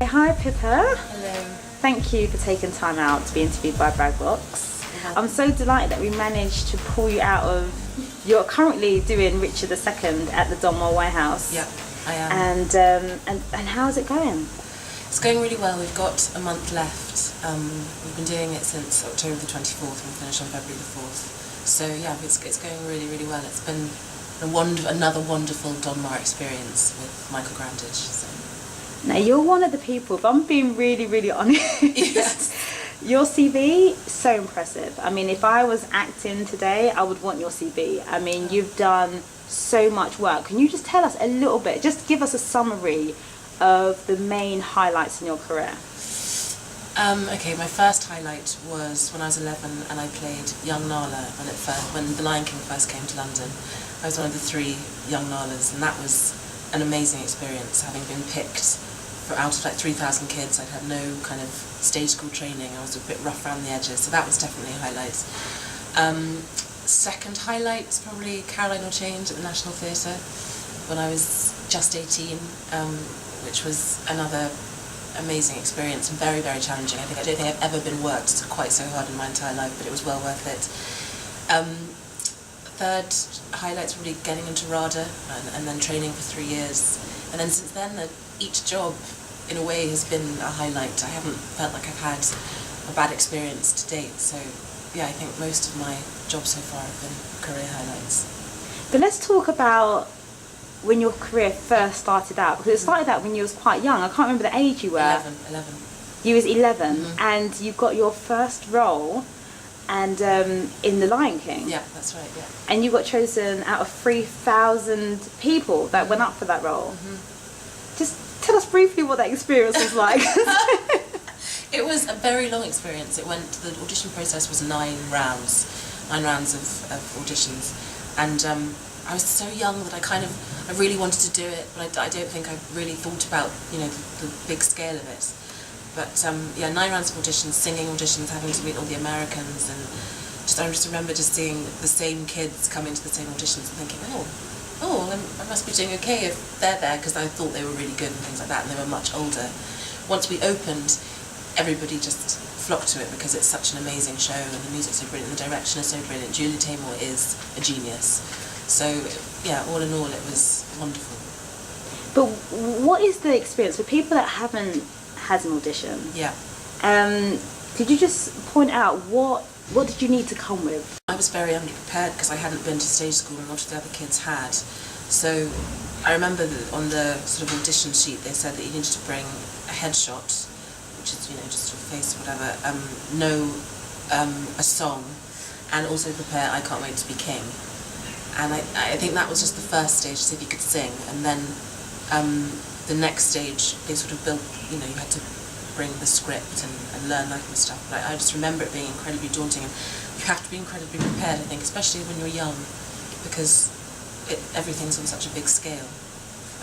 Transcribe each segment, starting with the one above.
Hi Pippa, Hello. thank you for taking time out to be interviewed by Bragbox. I'm so delighted that we managed to pull you out of, you're currently doing Richard II at the Donmore White House. Yeah, I am. And how's it going? It's going really well. We've got a month left. We've been doing it since October the 24th and we'll finish on February the 4th. So yeah, it's going really, really well. It's been another wonderful Donmar experience with Michael Grandage. So. Now you're one of the people, if I'm being really, really honest, Yes. Your CV, so impressive. I mean, if I was acting today, I would want your CV. I mean, you've done so much work. Can you just tell us a little bit, just give us a summary of the main highlights in your career? Okay, my first highlight was when I was 11 and I played young Nala when The Lion King first came to London. I was one of the 3 young Nalas, and that was an amazing experience, having been picked out of like 3,000 kids. I'd had no kind of stage school training. I was a bit rough around the edges, so that was definitely a highlight. Second highlight is probably Caroline or Change at the National Theatre when I was just 18, which was another amazing experience and very, very challenging. I don't think I've ever been worked quite so hard in my entire life, but it was well worth it. Third highlight's really getting into Rada and then training for 3 years. And then since then, each job, in a way, has been a highlight. I haven't felt like I've had a bad experience to date. So, yeah, I think most of my jobs so far have been career highlights. But let's talk about when your career first started out, because it started out when you was quite young. I can't remember the age you were. 11. You was 11, and you got your first role and in The Lion King. Yeah, that's right, yeah. And you got chosen out of 3,000 people that went up for that role. Just tell us briefly what that experience was like. It was a very long experience. The audition process was 9 rounds of auditions, and I was so young that I really wanted to do it, but I don't think I really thought about, the big scale of it. But yeah, 9 rounds of auditions, singing auditions, having to meet all the Americans, and I just remember just seeing the same kids come into the same auditions and thinking, I must be doing okay if they're there, because I thought they were really good and things like that, and they were much older. Once we opened, everybody just flocked to it because it's such an amazing show and the music's so brilliant, the direction is so brilliant. Julie Taymor is a genius. So yeah, all in all, it was wonderful. But what is the experience for people that haven't had an audition? Yeah. Could you just point out what did you need to come with? I was very underprepared because I hadn't been to stage school and a lot of the other kids had. So I remember that on the sort of audition sheet they said that you needed to bring a headshot, which is, just your face or whatever, a song, and also prepare I Can't Wait to Be King. And I think that was just the first stage, to see if you could sing, and then the next stage they sort of built, you had to bring the script and learn that kind of stuff. But I just remember it being incredibly daunting, and you have to be incredibly prepared, I think, especially when you're young, because everything's on such a big scale.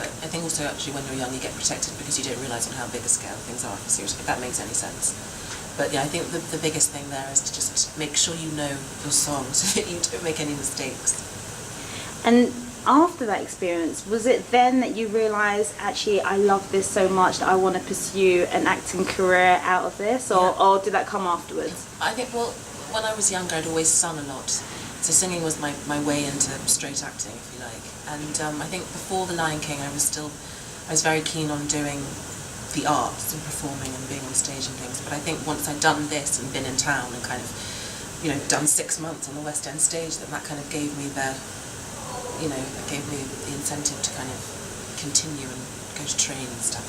But I think also actually when you're young you get protected because you don't realise on how big a scale things are, if that makes any sense. But yeah, I think the biggest thing there is to just make sure you know your song so that you don't make any mistakes. And after that experience, was it then that you realised, actually, I love this so much that I want to pursue an acting career out of this, or did that come afterwards? I think, when I was younger, I'd always sung a lot, so singing was my way into straight acting, if you like. And I think before The Lion King, I was very keen on doing the arts and performing and being on stage and things. But I think once I'd done this and been in town and kind of, done 6 months on the West End stage, that kind of gave me the incentive to kind of continue and go to train and stuff.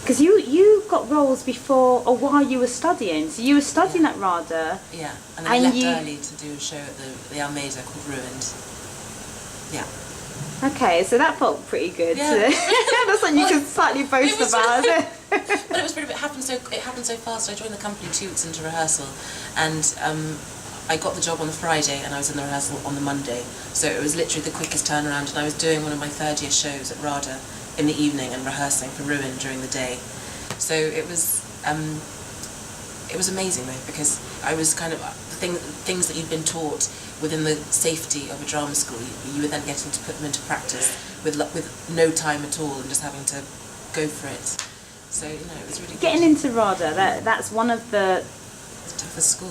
Because you got roles before or while you were studying. So you were studying at Rada. Yeah, and then I left early to do a show at the Almeida called Ruined. Yeah. Okay, so that felt pretty good. Yeah. That's something you can slightly boast about, isn't it? But it was it happened so fast. I joined the company 2 weeks into rehearsal, and I got the job on the Friday and I was in the rehearsal on the Monday. So it was literally the quickest turnaround, and I was doing one of my 3rd year shows at Rada in the evening and rehearsing for Ruin during the day. So it was amazing though, because I was kind of, things that you'd been taught within the safety of a drama school, you were then getting to put them into practice with no time at all and just having to go for it. So, you know, it was really Getting good. into Rada, that's one of the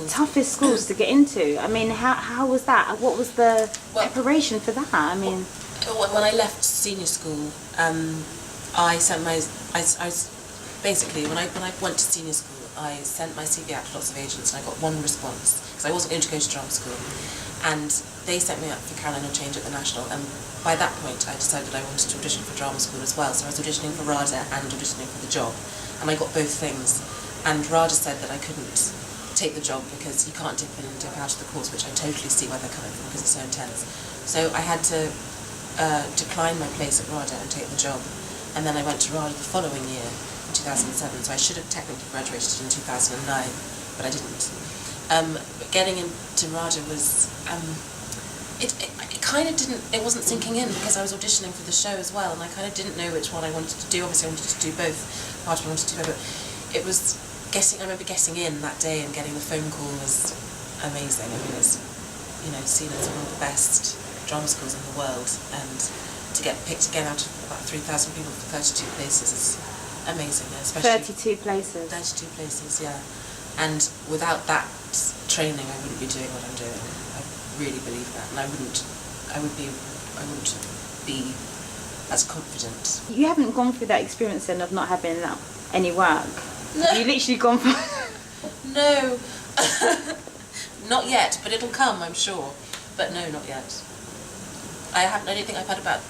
toughest schools to get into. I mean, how was that? What was the preparation for that? I mean, when I left senior school, I sent my basically when I went to senior school, I sent my CV out to lots of agents and I got one response because I wasn't going to go to drama school, and they sent me up for Caroline or Change at the National, and by that point I decided I wanted to audition for drama school as well, so I was auditioning for Rada and auditioning for the job, and I got both things, and Rada said that I couldn't take the job because you can't dip in and dip out of the course, which I totally see where they're coming from because it's so intense. So I had to decline my place at Rada and take the job, and then I went to Rada the following year in 2007, so I should have technically graduated in 2009, but I didn't. But getting into Rada was, it kind of didn't, it wasn't sinking in because I was auditioning for the show as well, and I kind of didn't know which one I wanted to do. Obviously I wanted to do both, part of me wanted to do both, but it was I remember getting in that day and getting the phone call was amazing. I mean, it's, you know, seen as one of the best drama schools in the world, and to get picked again out of about 3,000 people for 32 places is amazing, especially 32 places. 32 places, yeah. And without that training, I wouldn't be doing what I'm doing. I really believe that, and I wouldn't be as confident. You haven't gone through that experience then of not having any work. No. You literally gone for. No, not yet, but it'll come, I'm sure. But no, not yet. I don't think I've had about,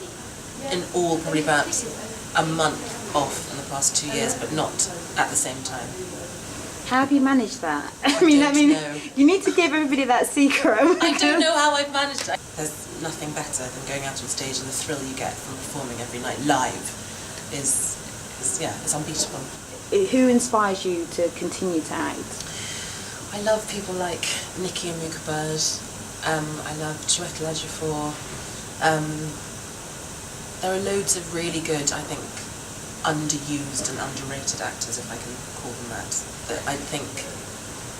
in all, probably about a month off in the past 2 years, but not at the same time. How have you managed that? I don't mean, know. You need to give everybody that secret. I don't know how I've managed it. There's nothing better than going out on stage, and the thrill you get from performing every night live is unbeatable. Who inspires you to continue to act? I love people like Nikki and Bird. I love Chiwetel Ejiofor. There are loads of really good, I think, underused and underrated actors, if I can call them that I think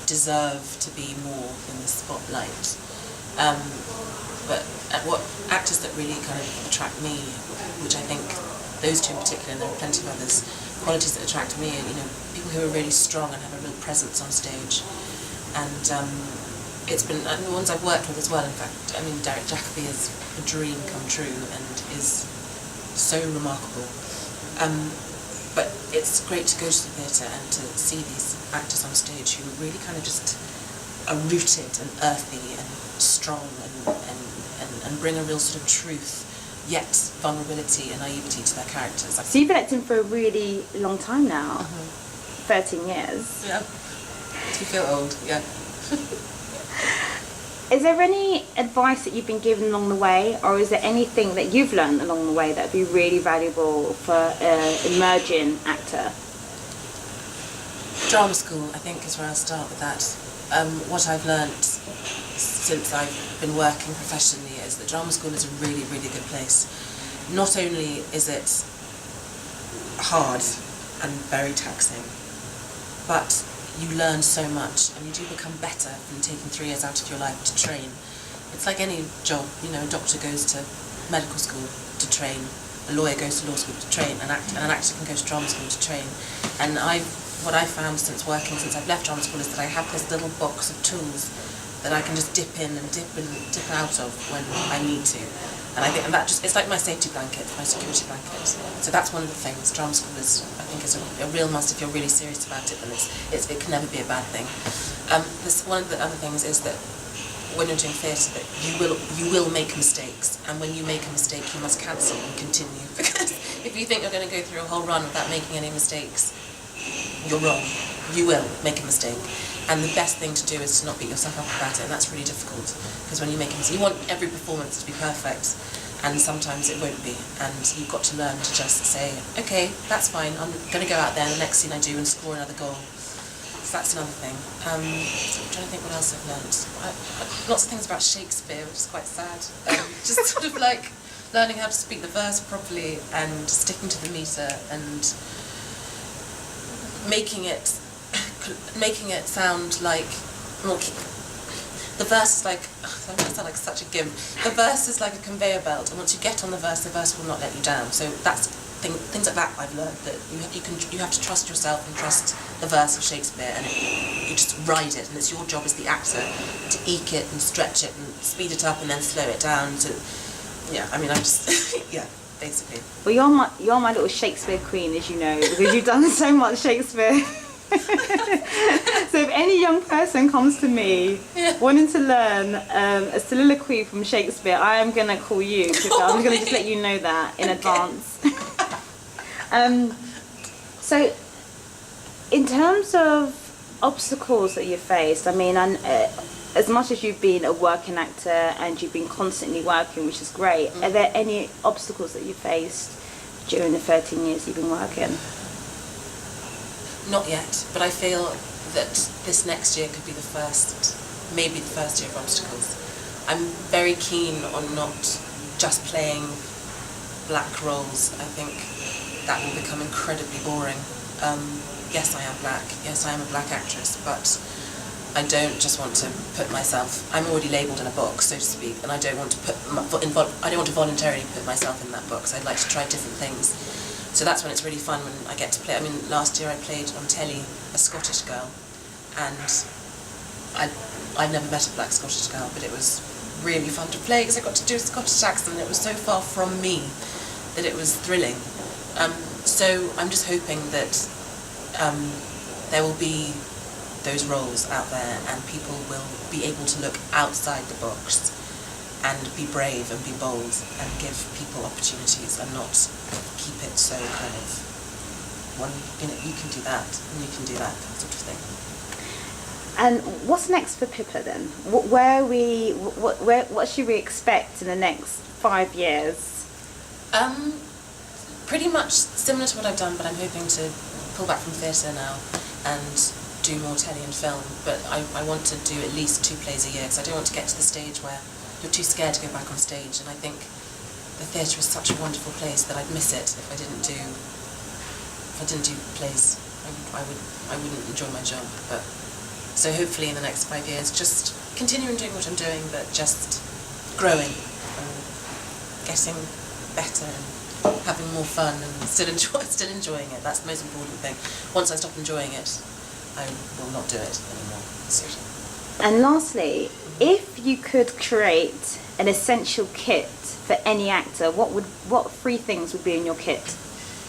deserve to be more in the spotlight. But what actors that really kind of attract me, which I think those two in particular, and there are plenty of others, qualities that attract me are, you know, people who are really strong and have a real presence on stage. And it's been, and the ones I've worked with as well, in fact, I mean, Derek Jacobi is a dream come true and is so remarkable. But it's great to go to the theatre and to see these actors on stage who really kind of just are rooted and earthy and strong and bring a real sort of truth, yet vulnerability and naivety to their characters. So you've been acting for a really long time now, 13 years. Yeah, you feel old, yeah. Is there any advice that you've been given along the way, or is there anything that you've learned along the way that would be really valuable for an emerging actor? Drama school, I think, is where I'll start with that. What I've learnt since I've been working professionally is that drama school is a really, really good place. Not only is it hard and very taxing, but you learn so much and you do become better from taking 3 years out of your life to train. It's like any job, you know, a doctor goes to medical school to train, a lawyer goes to law school to train, and an actor can go to drama school to train. And what I've found since I've left drama school is that I have this little box of tools that I can just dip in and dip out of when I need to. And I think it's like my safety blanket, my security blanket. So that's one of the things. Drama school is a real must if you're really serious about it, and it can never be a bad thing. One of the other things is that when you're doing theatre, that you will make mistakes, and when you make a mistake, you must cancel and continue. Because if you think you're going to go through a whole run without making any mistakes, you're wrong. You will make a mistake. And the best thing to do is to not beat yourself up about it, and that's really difficult, because when you make a mistake, you want every performance to be perfect, and sometimes it won't be, and you've got to learn to just say, okay, that's fine, I'm going to go out there, and the next scene I do, and score another goal. So that's another thing. I'm trying to think what else I've learned. Lots of things about Shakespeare, which is quite sad. Just sort of like learning how to speak the verse properly, and sticking to the meter, and making it sound like, well, the verse is like, I don't sound like such a gimp. The verse is like a conveyor belt, and once you get on the verse will not let you down. So that's things like that I've learned, that you have to trust yourself and trust the verse of Shakespeare, and you just ride it, and it's your job as the actor to eke it and stretch it and speed it up and then slow it down. I just yeah, basically. Well, you're my little Shakespeare queen, as you know, because you've done so much Shakespeare. So if any young person comes to me wanting to learn a soliloquy from Shakespeare, I am going to call you, Pippa. I'm going to just let you know that in advance. So in terms of obstacles that you've faced, I mean, as much as you've been a working actor and you've been constantly working, which is great, are there any obstacles that you faced during the 13 years you've been working? Not yet, but I feel that this next year could be maybe the first year of obstacles. I'm very keen on not just playing black roles. I think that will become incredibly boring. Yes, I am black. Yes, I am a black actress, but I don't just want to put myself. I'm already labelled in a box, so to speak, and I don't want to I don't want to voluntarily put myself in that box. I'd like to try different things. So that's when it's really fun, when I get to play. I mean, last year I played on telly a Scottish girl, and I'd never met a black Scottish girl, but it was really fun to play because I got to do a Scottish accent, and it was so far from me that it was thrilling. So I'm just hoping that there will be those roles out there, and people will be able to look outside the box and be brave and be bold and give people opportunities, and not keep it so kind of you can do that and you can do that sort of thing. And what's next for Pippa then? What should we expect in the next 5 years? Pretty much similar to what I've done, but I'm hoping to pull back from theatre now and do more telly and film. But I want to do at least 2 plays a year, because I don't want to get to the stage where you're too scared to go back on stage. And I think the theatre is such a wonderful place that I'd miss it if I didn't do plays. I wouldn't enjoy my job. But so hopefully in the next 5 years, just continuing doing what I'm doing, but just growing and getting better and having more fun and still enjoying it. That's the most important thing. Once I stop enjoying it, I will not do it anymore. So. And lastly, if you could create an essential kit for any actor, what 3 things would be in your kit?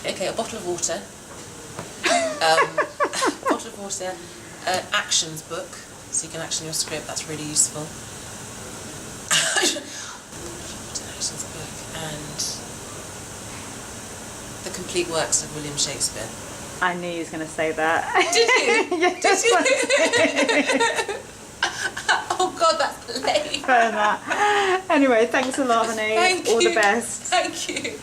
Okay, a bottle of water. Actions book, so you can action your script. That's really useful. Actions book and the complete works of William Shakespeare. I knew you was going to say that. Did you? Yes. Oh God, that's lame. Fair enough. Anyway, thanks a lot, honey. Thank you. All the best. Thank you.